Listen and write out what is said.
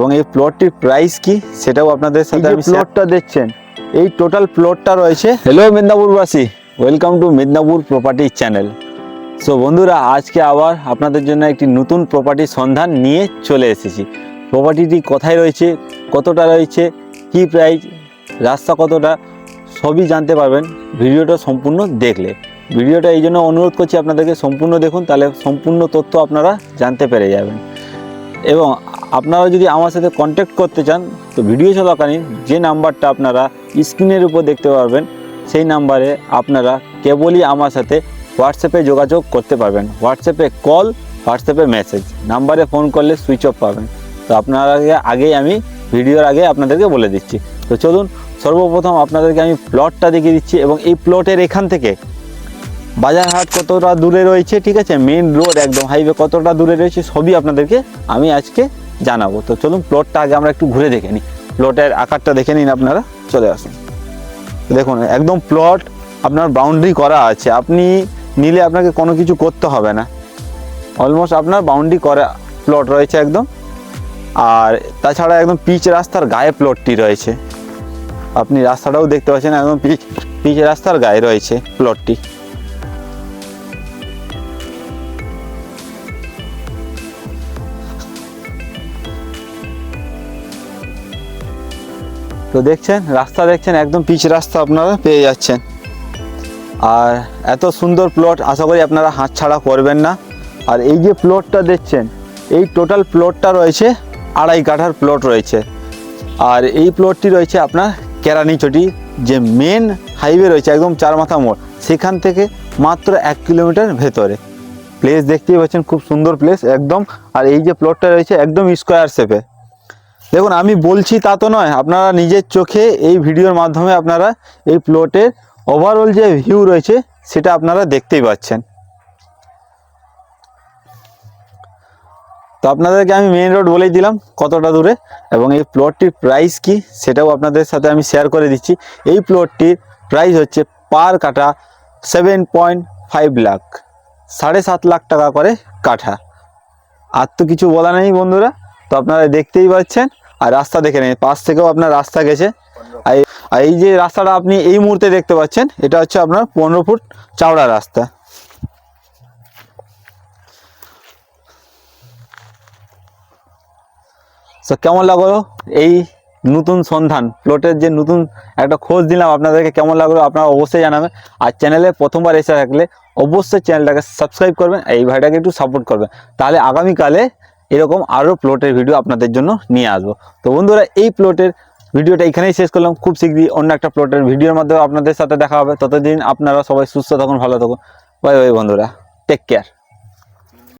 এবং এই প্লটটির প্রাইস কি সেটাও আপনাদের সাথে আমি প্লটটা দেখছেন এই টোটাল প্লটটা রয়েছে। হ্যালো মেদিনীপুরবাসী, welcome to Medinipur property channel. So বন্ধুরা, আজকে আবার আপনাদের জন্য একটি নতুন প্রপার্টির সন্ধান নিয়ে চলে এসেছি। প্রপার্টিটি কোথায় রয়েছে, কতটা রয়েছে, কি প্রাইস, রাস্তা কতটা, সবই জানতে পারবেন ভিডিওটা সম্পূর্ণ দেখলে। ভিডিওটা এই জন্য অনুরোধ করছি আপনাদেরকে সম্পূর্ণ দেখুন, তাহলে সম্পূর্ণ তথ্য আপনারা জানতে পেরে যাবেন। এবং আপনারা যদি আমার সাথে কন্ট্যাক্ট করতে চান তো ভিডিও চলাকালীন যে নাম্বারটা আপনারা স্ক্রিনের উপর দেখতে পারবেন সেই নাম্বারে আপনারা কেবলই আমার সাথে হোয়াটসঅ্যাপে যোগাযোগ করতে পারবেন। হোয়াটসঅ্যাপে কল, হোয়াটসঅ্যাপে মেসেজ, নাম্বারে ফোন করলে সুইচ অফ পাবেন। তো আপনারা আগেই আমি ভিডিওর আগে আপনাদেরকে বলে দিচ্ছি। তো চলুন সর্বপ্রথম আপনাদেরকে আমি প্লটটা দেখিয়ে দিচ্ছি এবং এই প্লটের এখান থেকে বাজারহাট কতটা দূরে রয়েছে, ঠিক আছে, মেন রোড একদম হাইওয়ে কতটা দূরে রয়েছে সবই আপনাদেরকে আমি আজকে জানাবো। তো চলুন প্লটটা আগে আমরা একটু ঘুরে দেখে নিই, প্লটের আকারটা দেখে নিন, আপনারা চলে আসুন। দেখুন একদম প্লট আপনার বাউন্ডারি করা আছে, আপনি নিলে আপনাকে কোনো কিছু করতে হবে না, অলমোস্ট আপনার বাউন্ডারি করা প্লট রয়েছে একদম। আর তাছাড়া একদম পিচ রাস্তার গায়ে প্লটটি রয়েছে, আপনি রাস্তাটাও দেখতে পাচ্ছেন, একদম পিচ রাস্তার গায়ে রয়েছে প্লটটি। তো দেখছেন রাস্তা, দেখছেন একদম পিচ রাস্তা আপনারা পেয়ে যাচ্ছেন। আর এত সুন্দর প্লট আশা করি আপনারা হাতছাড়া করবেন না। আর এই যে প্লটটা দেখছেন এই টোটাল প্লটটা রয়েছে 2.5 কাঠার প্লট রয়েছে। আর এই প্লটটি রয়েছে আপনার কেরানিচটি, যে মেন হাইওয়ে রয়েছে একদম 4 মাথা মোড়, সেখান থেকে মাত্র 1 কিলোমিটার ভেতরে। প্লেস দেখতেই পাচ্ছেন, খুব সুন্দর প্লেস একদম। আর এই যে প্লটটা রয়েছে একদম স্কোয়ার শেপে। দেখুন আমি বলছি তা তো নয়, আপনারা নিজের চোখে এই ভিডিওর মাধ্যমে আপনারা এই প্লটের ওভারঅল যে ভিউ রয়েছে সেটা আপনারা দেখতেই পাচ্ছেন। তো আপনাদেরকে আমি মেইন রোড বলেই দিলাম কতটা দূরে, এবং এই প্লটটির প্রাইস কি সেটাও আপনাদের সাথে আমি শেয়ার করে দিচ্ছি। এই প্লটটির প্রাইস হচ্ছে পার কাঠা 7.5 লাখ, 7.5 লাখ টাকা করে কাঠা। আর তো কিছু বলা নেই বন্ধুরা, তো আপনারা দেখতেই পাচ্ছেন। আর রাস্তা দেখে নেই, পাশ থেকেও আপনার রাস্তা গেছে। আর এই যে রাস্তাটা আপনি এই মুহূর্তে দেখতে পাচ্ছেন এটা হচ্ছে আপনার 15 ফুট চওড়া রাস্তা। তো কেমন লাগলো এই নতুন সন্ধান, প্লটের যে নতুন একটা খোঁজ দিলাম আপনাদেরকে, কেমন লাগলো আপনারা অবশ্যই জানাবেন। আর চ্যানেলে প্রথমবার এসে থাকলে অবশ্যই চ্যানেলটাকে সাবস্ক্রাইব করবেন, এই ভাইটাকে একটু সাপোর্ট করবেন, তাহলে আগামীকালে এরকম আরও প্লটের ভিডিও আপনাদের জন্য নিয়ে আসবো। তো বন্ধুরা এই প্লটের ভিডিওটা এখানেই শেষ করলাম, খুব শীঘ্রই অন্য একটা প্লটের ভিডিওর মাধ্যমে আপনাদের সাথে দেখা হবে। ততদিন আপনারা সবাই সুস্থ থাকুন, ভালো থাকুন। বাই বাই বন্ধুরা, টেক কেয়ার।